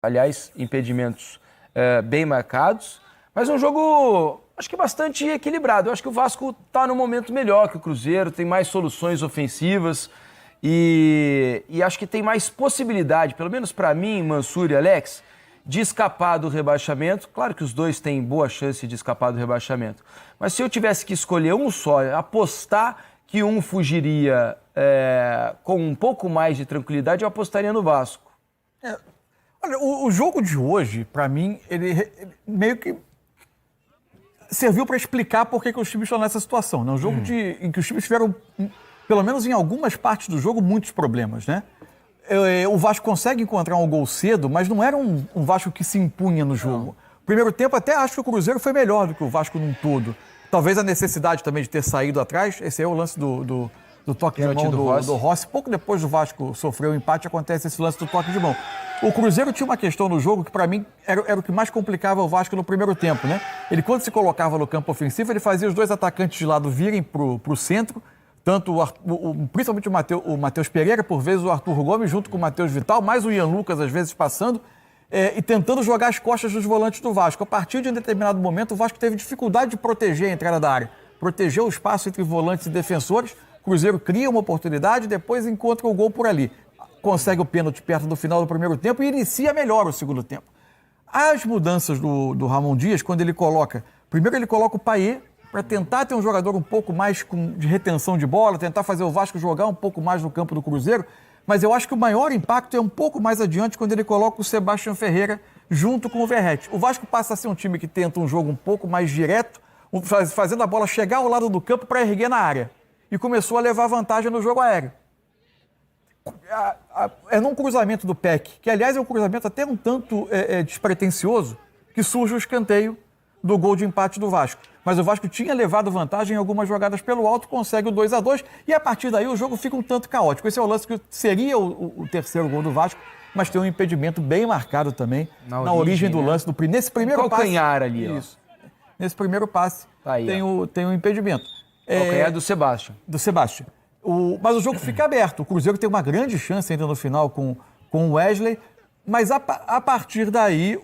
Aliás, impedimentos bem marcados, mas um jogo, acho que bastante equilibrado. Eu acho que o Vasco está num momento melhor que o Cruzeiro, tem mais soluções ofensivas e acho que tem mais possibilidade, pelo menos para mim, Mansur e Alex, de escapar do rebaixamento. Claro que os dois têm boa chance de escapar do rebaixamento, mas se eu tivesse que escolher um só, apostar que um fugiria com um pouco mais de tranquilidade, eu apostaria no Vasco. Olha, o jogo de hoje, para mim, ele meio que serviu para explicar por que os times estão nessa situação, né? Um jogo em que os times tiveram, pelo menos em algumas partes do jogo, muitos problemas, né? O Vasco consegue encontrar um gol cedo, mas não era um Vasco que se impunha no jogo. Primeiro tempo, até acho que o Cruzeiro foi melhor do que o Vasco num todo. Talvez a necessidade também de ter saído atrás, esse é o lance do toque de mão do Rossi. Pouco depois do Vasco sofrer o empate, acontece esse lance do toque de mão. O Cruzeiro tinha uma questão no jogo que, para mim, era o que mais complicava o Vasco no primeiro tempo, né? Ele, quando se colocava no campo ofensivo, ele fazia os dois atacantes de lado virem pro centro, tanto principalmente o Matheus Pereira, por vezes o Arthur Gomes, junto com o Matheus Vital, mais o Ian Lucas, às vezes, passando, e tentando jogar as costas dos volantes do Vasco. A partir de um determinado momento, o Vasco teve dificuldade de proteger a entrada da área, proteger o espaço entre volantes e defensores. O Cruzeiro cria uma oportunidade, depois encontra o gol por ali. Consegue o pênalti perto do final do primeiro tempo e inicia melhor o segundo tempo. As mudanças do Ramon Dias, quando ele coloca... Primeiro ele coloca o Payet para tentar ter um jogador um pouco mais de retenção de bola, tentar fazer o Vasco jogar um pouco mais no campo do Cruzeiro, mas eu acho que o maior impacto é um pouco mais adiante quando ele coloca o Sebastião Ferreira junto com o Verratti. O Vasco passa a ser um time que tenta um jogo um pouco mais direto, fazendo a bola chegar ao lado do campo para erguer na área. E começou a levar vantagem no jogo aéreo. É num cruzamento do PEC, que aliás é um cruzamento até um tanto despretensioso, que surge o escanteio do gol de empate do Vasco. Mas o Vasco tinha levado vantagem em algumas jogadas pelo alto, consegue o 2-2 e a partir daí o jogo fica um tanto caótico. Esse é o lance que seria o terceiro gol do Vasco, mas tem um impedimento bem marcado também na origem do lance. Nesse primeiro passe... Calcanhar ali, isso. Nesse primeiro passe tem um impedimento. Calcanhar do Sebastião. Mas o jogo fica aberto. O Cruzeiro tem uma grande chance ainda no final com o Wesley, mas a partir daí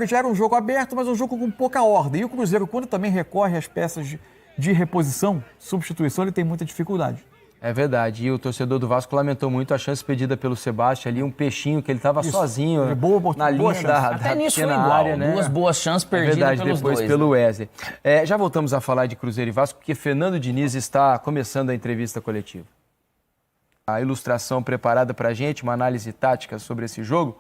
já era um jogo aberto, mas um jogo com pouca ordem. E o Cruzeiro, quando também recorre às peças de reposição, substituição, ele tem muita dificuldade. É verdade. E o torcedor do Vasco lamentou muito a chance pedida pelo Sebastião ali, um peixinho que ele estava sozinho na linha da pequena área, né? Duas boas chances perdidas pelos depois dois. Pelo Wesley. Já voltamos a falar de Cruzeiro e Vasco, porque Fernando Diniz está começando a entrevista coletiva. A ilustração preparada para a gente, uma análise tática sobre esse jogo.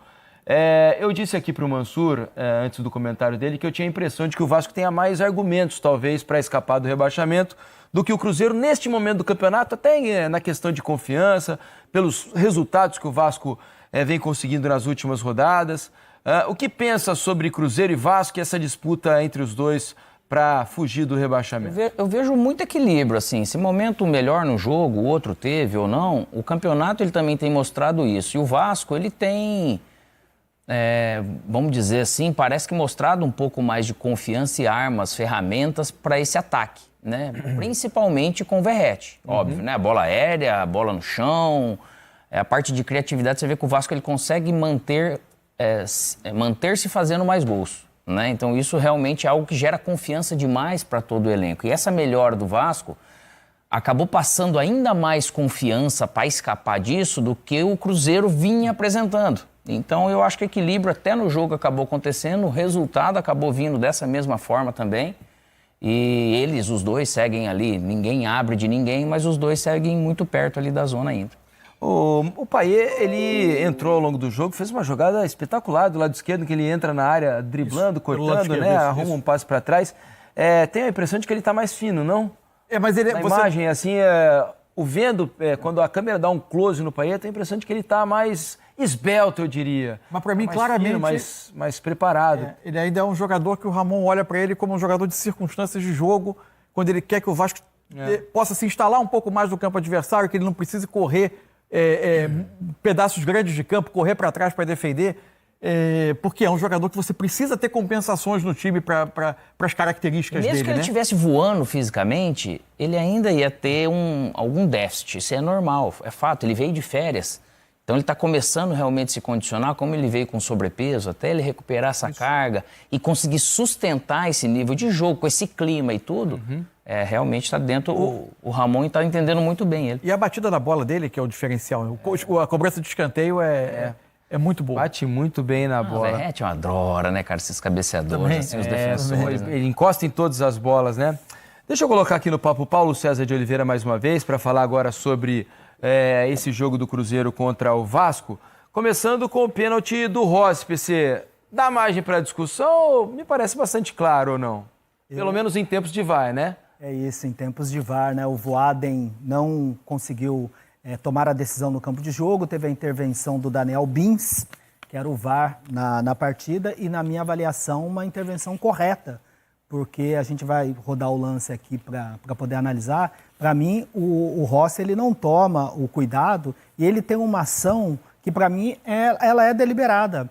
Eu disse aqui para o Mansur, antes do comentário dele, que eu tinha a impressão de que o Vasco tenha mais argumentos, talvez, para escapar do rebaixamento do que o Cruzeiro neste momento do campeonato, até na questão de confiança, pelos resultados que o Vasco vem conseguindo nas últimas rodadas. O que pensa sobre Cruzeiro e Vasco e essa disputa entre os dois para fugir do rebaixamento? Eu vejo muito equilíbrio, assim. Esse momento melhor no jogo, o outro teve ou não, o campeonato ele também tem mostrado isso. E o Vasco, ele tem... vamos dizer assim, parece que mostrado um pouco mais de confiança e armas, ferramentas para esse ataque, né? Principalmente com o Verratti, óbvio, né? A bola aérea, a bola no chão, a parte de criatividade, você vê que o Vasco ele consegue manter-se fazendo mais gols, né? Então isso realmente é algo que gera confiança demais para todo o elenco. E essa melhora do Vasco acabou passando ainda mais confiança para escapar disso do que o Cruzeiro vinha apresentando. Então eu acho que equilíbrio até no jogo acabou acontecendo, o resultado acabou vindo dessa mesma forma também. E os dois seguem ali, ninguém abre de ninguém, mas os dois seguem muito perto ali da zona ainda. O Payet, ele entrou ao longo do jogo, fez uma jogada espetacular do lado esquerdo, que ele entra na área driblando, cortando, né? Arruma um passe para trás. Tem a impressão de que ele está mais fino, não? Mas ele... Na imagem, assim, quando a câmera dá um close no Payet, tem a impressão de que ele está mais esbelto, eu diria. Mas para mim, mais claramente... fino, mais preparado. Ele ainda é um jogador que o Ramon olha para ele como um jogador de circunstâncias de jogo, quando ele quer que o Vasco possa se instalar um pouco mais no campo adversário, que ele não precise correr pedaços grandes de campo, correr para trás para defender, porque é um jogador que você precisa ter compensações no time para as características dele. Mesmo que ele estivesse voando fisicamente, ele ainda ia ter algum déficit, isso é normal, é fato, ele veio de férias. Então ele está começando realmente a se condicionar, como ele veio com sobrepeso, até ele recuperar essa carga e conseguir sustentar esse nível de jogo, com esse clima e tudo, realmente está dentro, o Ramon está entendendo muito bem ele. E a batida da bola dele, que é o diferencial, a cobrança de escanteio é muito boa. Bate muito bem na bola. O Verratti é uma adora, né, cara, esses cabeceadores, assim, os defensores. Ele encosta em todas as bolas, né? Deixa eu colocar aqui no papo o Paulo César de Oliveira mais uma vez, para falar agora sobre esse jogo do Cruzeiro contra o Vasco. Começando com o pênalti do Rossi, PC. Dá margem para discussão? Me parece bastante claro ou não? Pelo menos em tempos de VAR, né? É isso, em tempos de VAR, né? O Voaden não conseguiu tomar a decisão no campo de jogo, teve a intervenção do Daniel Bins, que era o VAR na partida, e na minha avaliação, uma intervenção correta, porque a gente vai rodar o lance aqui para poder analisar. Para mim, o Rossi ele não toma o cuidado e ele tem uma ação que, para mim, ela é deliberada.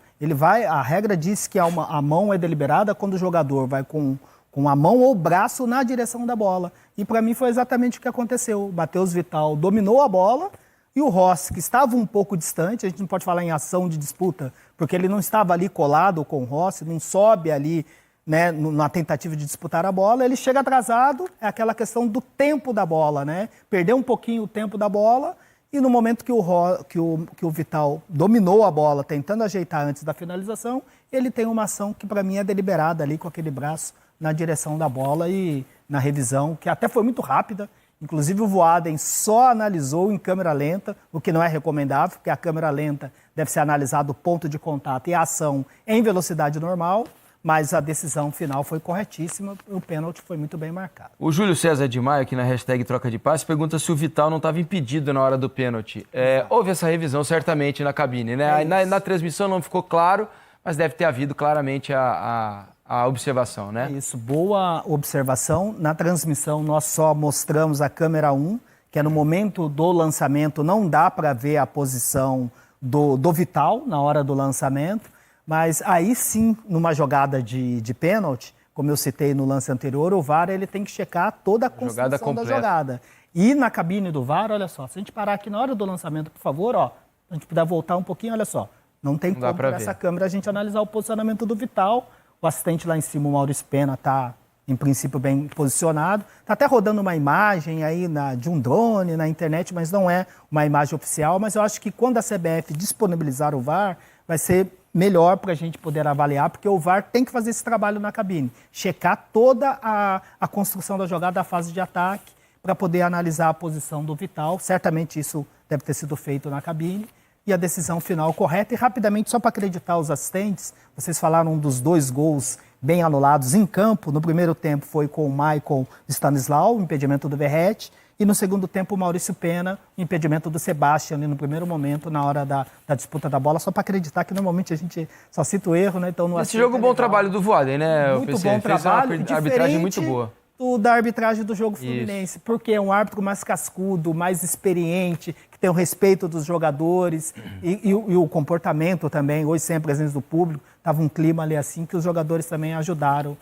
A regra diz que a mão é deliberada quando o jogador vai com a mão ou o braço na direção da bola. E para mim foi exatamente o que aconteceu. O Matheus Vital dominou a bola e o Rossi, que estava um pouco distante, a gente não pode falar em ação de disputa, porque ele não estava ali colado com o Rossi, não sobe ali, né, na tentativa de disputar a bola, ele chega atrasado, é aquela questão do tempo da bola, né? Perdeu um pouquinho o tempo da bola e no momento que o Vital dominou a bola, tentando ajeitar antes da finalização, ele tem uma ação que para mim é deliberada ali com aquele braço na direção da bola e na revisão, que até foi muito rápida. Inclusive o Voaden só analisou em câmera lenta, o que não é recomendável, porque a câmera lenta deve ser analisado o ponto de contato e a ação em velocidade normal, mas a decisão final foi corretíssima, o pênalti foi muito bem marcado. O Júlio César de Maio, aqui na hashtag Troca de Passe, pergunta se o Vital não estava impedido na hora do pênalti. Houve essa revisão certamente na cabine, né? Na transmissão não ficou claro, mas deve ter havido claramente a observação, né? É isso, boa observação. Na transmissão nós só mostramos a câmera 1, que é no momento do lançamento, não dá para ver a posição do Vital na hora do lançamento, mas aí sim, numa jogada de pênalti, como eu citei no lance anterior, o VAR ele tem que checar toda a construção da jogada. E na cabine do VAR, olha só, se a gente parar aqui na hora do lançamento, por favor, ó, a gente puder voltar um pouquinho, olha só, não tem como nessa câmera a gente analisar o posicionamento do Vital. O assistente lá em cima, o Maurício Pena, está, em princípio, bem posicionado. Está até rodando uma imagem aí de um drone na internet, mas não é uma imagem oficial. Mas eu acho que quando a CBF disponibilizar o VAR, vai ser melhor para a gente poder avaliar, porque o VAR tem que fazer esse trabalho na cabine. Checar toda a construção da jogada, a fase de ataque, para poder analisar a posição do Vital. Certamente isso deve ter sido feito na cabine. E a decisão final correta. E rapidamente, só para acreditar os assistentes, vocês falaram dos 2 gols bem anulados em campo. No primeiro tempo foi com o Michael Stanislau, o impedimento do Verratti. E no segundo tempo o Maurício Pena, o impedimento do Sebastião ali no primeiro momento, na hora da disputa da bola. Só para acreditar que normalmente a gente só cita o erro, né? Então, no esse jogo, bom trabalho do Voaden, né? Muito bom trabalho. Fez uma arbitragem muito boa. Da arbitragem do jogo Fluminense, porque é um árbitro mais cascudo, mais experiente, que tem o respeito dos jogadores e o comportamento também. Hoje, sem a presença do público, estava um clima ali assim que os jogadores também ajudaram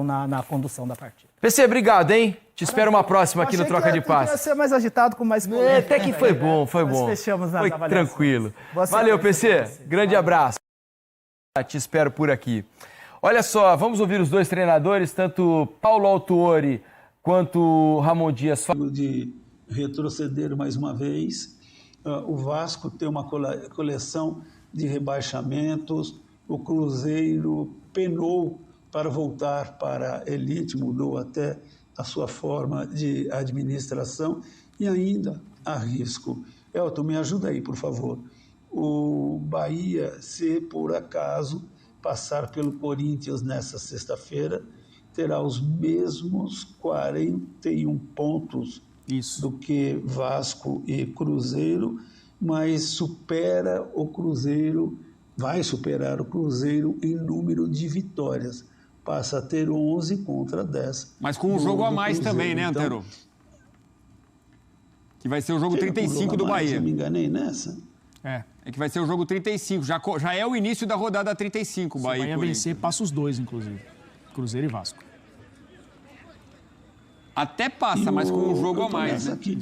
na condução da partida. PC, obrigado, hein? Te espero uma próxima aqui no Troca de Passe. Ia ser mais agitado, com mais polêmica. Até que foi bom, foi bom. Nós fechamos nas foi avaliações. Tranquilo. Valeu, PC. Grande abraço. Te espero por aqui. Olha só, vamos ouvir os 2 treinadores, tanto Paulo Autuori quanto Ramon Dias. De retroceder mais uma vez, o Vasco tem uma coleção de rebaixamentos, o Cruzeiro penou para voltar para a elite, mudou até a sua forma de administração e ainda há risco. Elton, me ajuda aí, por favor. O Bahia, se por acaso passar pelo Corinthians nessa sexta-feira, terá os mesmos 41 pontos do que Vasco e Cruzeiro, mas supera o Cruzeiro, vai superar o Cruzeiro em número de vitórias. Passa a ter 11 contra 10. Mas com um jogo a mais também, né, Antero? Que vai ser o jogo 35 do Bahia. Eu me enganei nessa? É que vai ser o jogo 35. Já é o início da rodada 35, Se Bahia. o Bahia vencer, passa os 2, inclusive. Cruzeiro e Vasco. Até passa, mas com um jogo a mais, né? Aqui.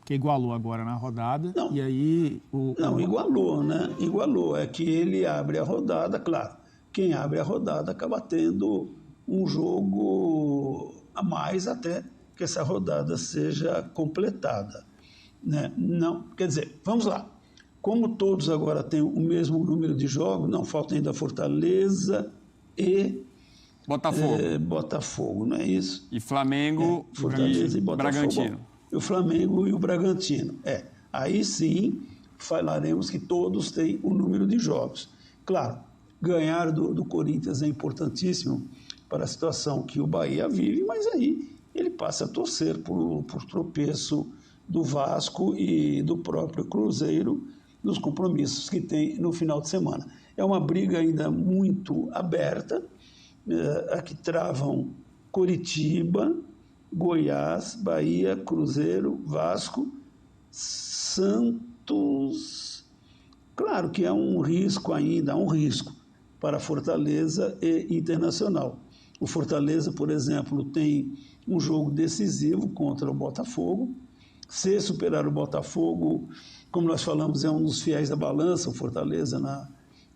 Que igualou agora na rodada. Não. E aí Não, igualou, né? Igualou. É que ele abre a rodada, claro. Quem abre a rodada acaba tendo um jogo a mais até que essa rodada seja completada, né? Não, quer dizer, vamos lá. Como todos agora têm o mesmo número de jogos, não falta ainda Fortaleza e Botafogo. Botafogo, não é isso? E Flamengo Fortaleza e Botafogo. Bragantino. E o Flamengo e o Bragantino. Aí sim falaremos que todos têm o número de jogos. Claro, ganhar do Corinthians é importantíssimo para a situação que o Bahia vive, mas aí ele passa a torcer por tropeço do Vasco e do próprio Cruzeiro nos compromissos que tem no final de semana. É uma briga ainda muito aberta, a que travam Coritiba, Goiás, Bahia, Cruzeiro, Vasco, Santos. Claro que há um risco ainda, há um risco para Fortaleza e Internacional. O Fortaleza, por exemplo, tem um jogo decisivo contra o Botafogo. Se superar o Botafogo, como nós falamos, é um dos fiéis da balança, o Fortaleza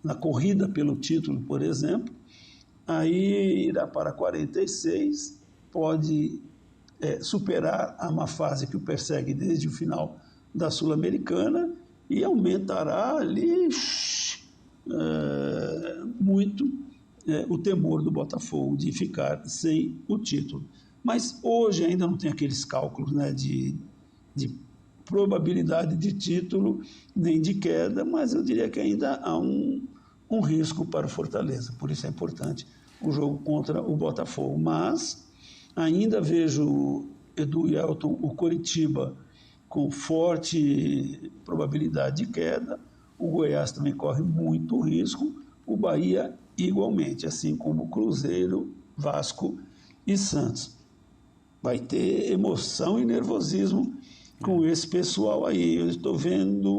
na corrida pelo título, por exemplo. Aí irá para 46, pode superar a má fase que o persegue desde o final da Sul-Americana e aumentará ali muito o temor do Botafogo de ficar sem o título. Mas hoje ainda não tem aqueles cálculos, né, de probabilidade de título nem de queda, mas eu diria que ainda há um risco para o Fortaleza, por isso é importante o jogo contra o Botafogo. Mas ainda vejo, Edu e Elton, o Coritiba com forte probabilidade de queda, o Goiás também corre muito risco, o Bahia igualmente, assim como o Cruzeiro, Vasco e Santos. Vai ter emoção e nervosismo com esse pessoal aí. Eu estou vendo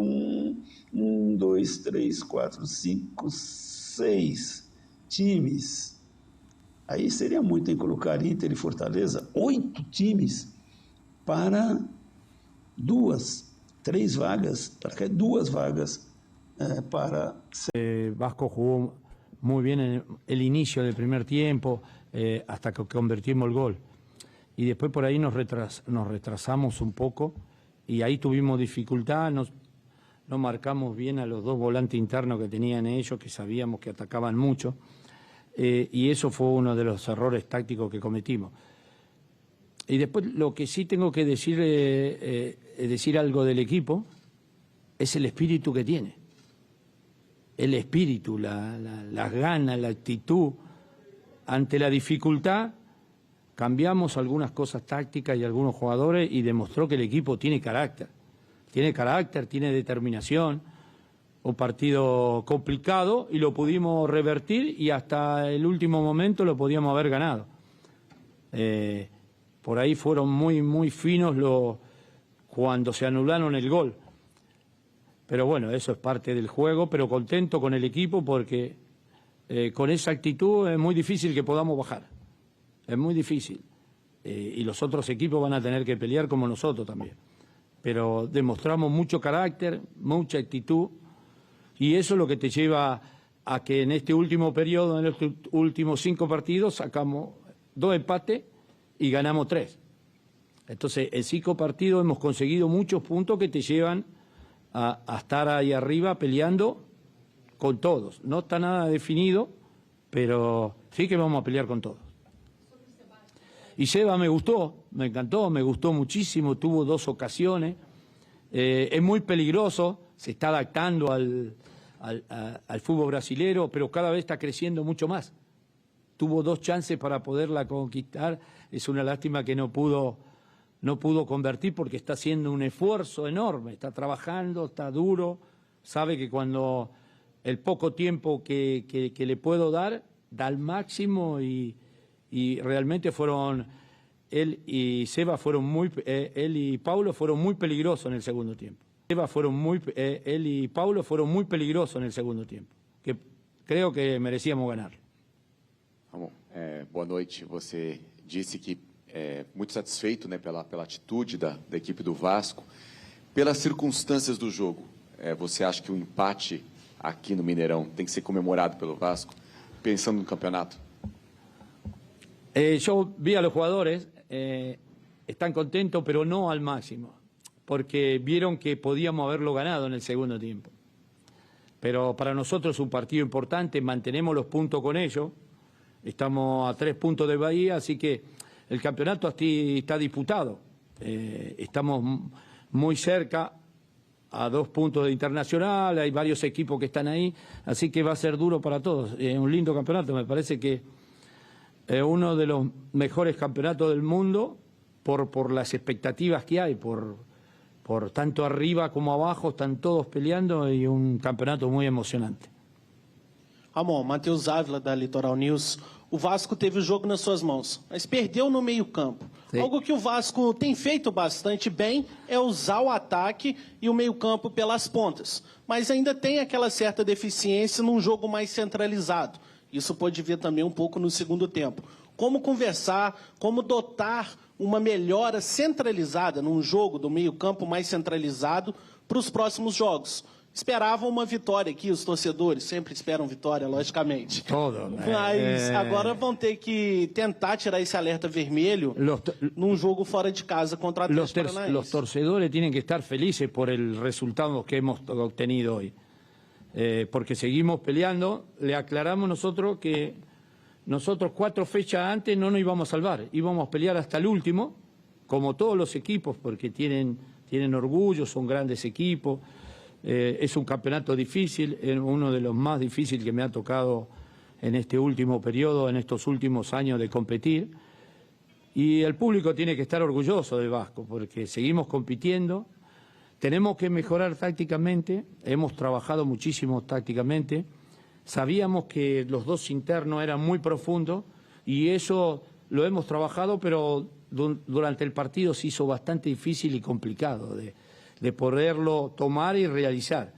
1, 2, 3, 4, 5, 6 times. Aí seria muito em colocar Inter e Fortaleza, 8 times para 2, 3 vagas, para 2 vagas para... Vasco jugó muy bien en el inicio del primer tiempo, hasta que convertimos el gol. Y después por ahí nos retrasamos un poco y ahí tuvimos dificultad, no marcamos bien a los 2 volantes internos que tenían ellos, que sabíamos que atacaban mucho, y eso fue uno de los errores tácticos que cometimos. Y después lo que sí tengo que decir algo del equipo es el espíritu que tiene. El espíritu, las ganas, la actitud. Ante la dificultad cambiamos algunas cosas tácticas y algunos jugadores y demostró que el equipo tiene carácter. Tiene carácter, tiene determinación. Un partido complicado y lo pudimos revertir y hasta el último momento lo podíamos haber ganado. Por ahí fueron muy finos cuando se anularon el gol. Pero bueno, eso es parte del juego, pero contento con el equipo porque con esa actitud es muy difícil que podamos bajar. Es muy difícil. Y los otros equipos van a tener que pelear como nosotros también. Pero demostramos mucho carácter, mucha actitud, y eso es lo que te lleva a que en este último periodo, en los últimos 5 partidos, sacamos 2 empates y ganamos 3. Entonces, en 5 partidos hemos conseguido muchos puntos que te llevan a estar ahí arriba peleando con todos. No está nada definido, pero sí que vamos a pelear con todos. Y Seba me gustó, me encantó, me gustó muchísimo, tuvo 2 ocasiones, es muy peligroso, se está adaptando al fútbol brasilero, pero cada vez está creciendo mucho más. Tuvo 2 chances para poderla conquistar, es una lástima que no pudo convertir porque está haciendo un esfuerzo enorme, está trabajando, está duro, sabe que cuando el poco tiempo que le puedo dar, da al máximo y realmente él y Seba él y Paulo fueron muy peligrosos en el segundo tiempo. Él y Paulo fueron muy peligrosos en el segundo tiempo, que creo que merecíamos ganar. Ramon, boa noite. Você disse que é muito satisfeito, né, pela atitude da equipe do Vasco. Pelas circunstâncias do jogo, você acha que o empate aqui no Mineirão tem que ser comemorado pelo Vasco, pensando no campeonato? Yo vi a los jugadores, están contentos, pero no al máximo, porque vieron que podíamos haberlo ganado en el segundo tiempo. Pero para nosotros es un partido importante, mantenemos los puntos con ellos, estamos a 3 puntos de Bahía, así que el campeonato está disputado. Estamos muy cerca, a 2 puntos de Internacional, hay varios equipos que están ahí, así que va a ser duro para todos. Es un lindo campeonato, me parece que es uno de los mejores campeonatos del mundo por las expectativas que hay, por tanto arriba como abajo, están todos peleando y un campeonato muy emocionante. Ramon, Matheus Ávila da Litoral News. O Vasco teve o jogo nas suas mãos, mas perdeu no meio-campo. Algo que o Vasco tem feito bastante bem é usar o ataque e o meio-campo pelas pontas, mas ainda tem aquela certa deficiência num jogo mais centralizado. Isso pode vir também um pouco no segundo tempo. Como conversar, como dotar uma melhora centralizada num jogo do meio-campo mais centralizado para os próximos jogos. Esperavam uma vitória aqui, os torcedores sempre esperam vitória, logicamente. Todo. Mas agora vão ter que tentar tirar esse alerta vermelho num jogo fora de casa contra o Atlético Paranaense. Los torcedores tienen que estar felices por el resultado que hemos obtenido hoy. Porque seguimos peleando, le aclaramos nosotros que nosotros 4 fechas antes no nos íbamos a salvar, íbamos a pelear hasta el último, como todos los equipos, porque tienen orgullo, son grandes equipos. Es un campeonato difícil, es uno de los más difíciles que me ha tocado en este último periodo, en estos últimos años de competir. Y el público tiene que estar orgulloso del Vasco, porque seguimos compitiendo. Tenemos que mejorar tácticamente, hemos trabajado muchísimo tácticamente. Sabíamos que los 2 internos eran muy profundos y eso lo hemos trabajado, pero durante el partido se hizo bastante difícil y complicado de poderlo tomar y realizar.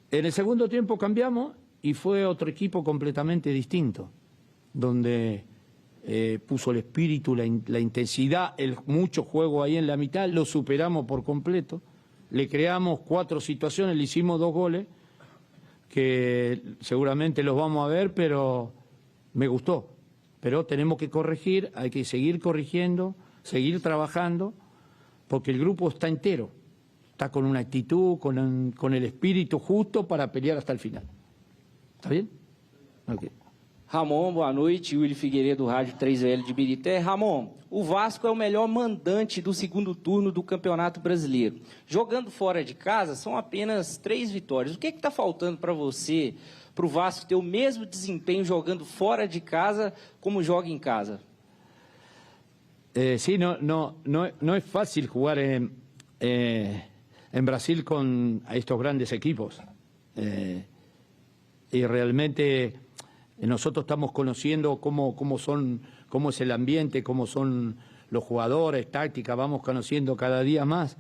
En el segundo tiempo cambiamos y fue otro equipo completamente distinto, donde puso el espíritu, la intensidad, mucho juego ahí en la mitad, lo superamos por completo, le creamos 4 situaciones, le hicimos 2 goles, que seguramente los vamos a ver, pero me gustó. Pero tenemos que corregir, hay que seguir corrigiendo, seguir trabajando, porque el grupo está entero. Está con una actitud, con el espíritu justo para pelear hasta el final. ¿Está bien? Ok. Ramon, boa noite. Willy Figueiredo, Rádio 3VL de Birité. Ramon, o Vasco é o melhor mandante do segundo turno do Campeonato Brasileiro. Jogando fora de casa, são apenas 3 vitórias. O que está faltando para você, para o Vasco ter o mesmo desempenho jogando fora de casa como joga em casa? Sí, no es fácil jugar en Brasil con estos grandes equipos. Y realmente nosotros estamos conociendo cómo es el ambiente, cómo son los jugadores, táctica, vamos conociendo cada día más.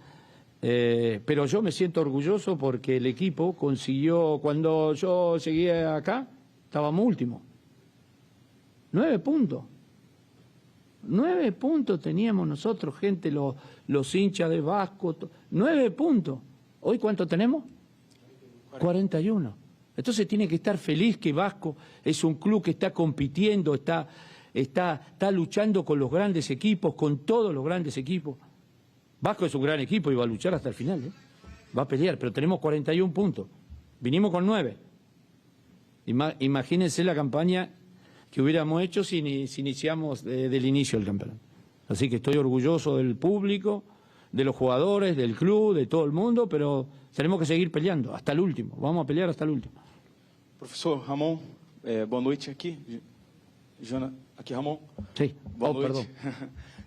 Pero yo me siento orgulloso porque el equipo consiguió, cuando yo llegué acá, estábamos último. 9 puntos. 9 puntos teníamos nosotros, gente, los hinchas de Vasco, 9 puntos. ¿Hoy cuánto tenemos? 41. Entonces tiene que estar feliz que Vasco es un club que está compitiendo, está luchando con los grandes equipos, con todos los grandes equipos. Vasco es un gran equipo y va a luchar hasta el final, ¿eh? Va a pelear, pero tenemos 41 puntos. Vinimos con 9. Imagínense la campaña que hubiéramos hecho si iniciamos del inicio del campeonato. Así que estoy orgulloso del público, de los jugadores, del club, de todo el mundo, pero tenemos que seguir peleando hasta el último. Vamos a pelear hasta el último. Professor Ramon, boa noite aqui. Aqui, Ramon. Sim. Boa noite. Perdão.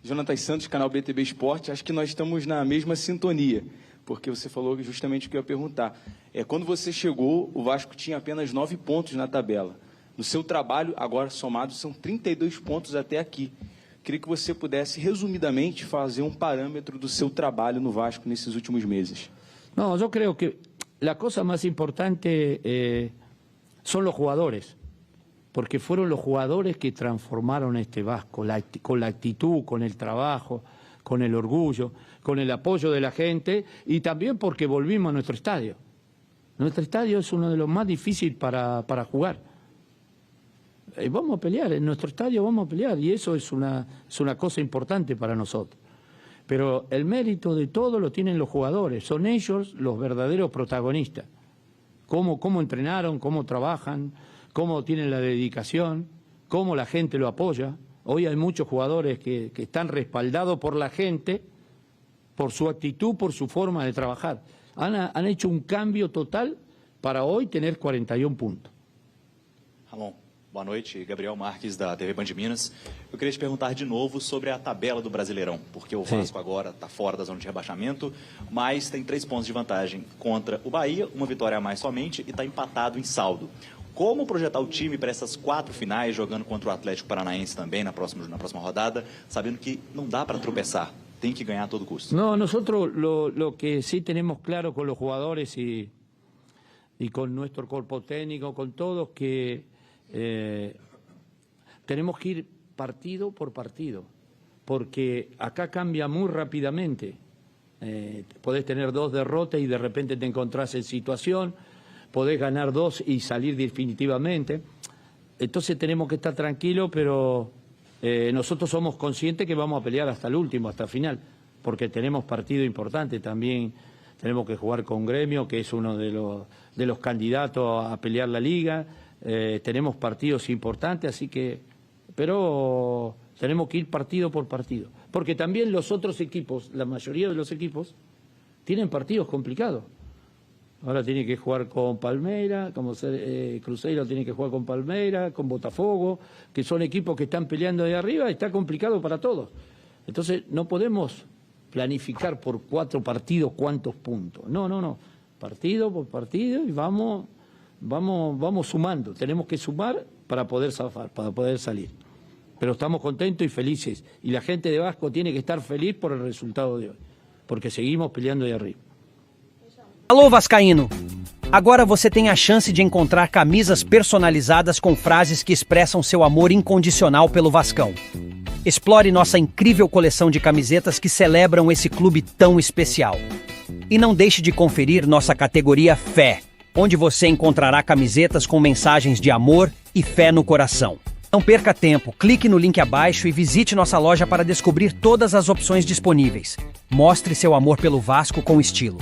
Jonatas Santos, canal BTB Esporte. Acho que nós estamos na mesma sintonia, porque você falou justamente o que eu ia perguntar. Quando você chegou, o Vasco tinha apenas 9 pontos na tabela. No seu trabalho, agora somados, são 32 pontos até aqui. Queria que você pudesse, resumidamente, fazer um parâmetro do seu trabalho no Vasco nesses últimos meses. No, yo creo que la cosa más importante son los jugadores, porque fueron los jugadores que transformaron este Vasco, con la actitud, con el trabajo, con el orgullo, con el apoyo de la gente y también porque volvimos a nuestro estadio. Nuestro estadio es uno de los más difíciles para jugar. Vamos a pelear, en nuestro estadio vamos a pelear y eso es una cosa importante para nosotros. Pero el mérito de todo lo tienen los jugadores, son ellos los verdaderos protagonistas. Cómo entrenaron, cómo trabajan, cómo tienen la dedicación, cómo la gente lo apoya. Hoy hay muchos jugadores que están respaldados por la gente, por su actitud, por su forma de trabajar. Han hecho um cambio total para hoje ter 41 pontos. Ramon, boa noite. Gabriel Marques, da TV Band Minas. Eu queria te perguntar de novo sobre a tabela do Brasileirão, porque o Vasco agora está fora da zona de rebaixamento, mas tem 3 pontos de vantagem contra o Bahia, uma vitória a mais somente, e está empatado em saldo. Como projetar o time para essas 4 finais, jogando contra o Atlético Paranaense também na próxima rodada, sabendo que não dá para tropeçar? Tem que ganhar a todo custo. No, nosotros lo que sí tenemos claro con los jugadores y con nuestro cuerpo técnico, con todos, que tenemos que ir partido por partido, porque acá cambia muy rápidamente. Podés tener 2 derrotas y de repente te encontrás en situación, podés ganar 2 y salir definitivamente. Entonces tenemos que estar tranquilos, pero nosotros somos conscientes que vamos a pelear hasta el último, hasta el final, porque tenemos partido importante también. Tenemos que jugar con Gremio, que es uno de los candidatos a pelear la liga. Tenemos partidos importantes, así que, pero tenemos que ir partido por partido, porque también los otros equipos, la mayoría de los equipos, tienen partidos complicados. Ahora tiene que jugar con Palmeiras, como Cruzeiro tiene que jugar con Palmeiras, con Botafogo, que son equipos que están peleando de arriba, está complicado para todos. Entonces no podemos planificar por 4 partidos cuántos puntos. No. Partido por partido y vamos sumando. Tenemos que sumar para poder zafar, para poder salir. Pero estamos contentos y felices. Y la gente de Vasco tiene que estar feliz por el resultado de hoy, porque seguimos peleando de arriba. Alô, Vascaíno! Agora você tem a chance de encontrar camisas personalizadas com frases que expressam seu amor incondicional pelo Vascão. Explore nossa incrível coleção de camisetas que celebram esse clube tão especial. E não deixe de conferir nossa categoria Fé, onde você encontrará camisetas com mensagens de amor e fé no coração. Não perca tempo, clique no link abaixo e visite nossa loja para descobrir todas as opções disponíveis. Mostre seu amor pelo Vasco com estilo.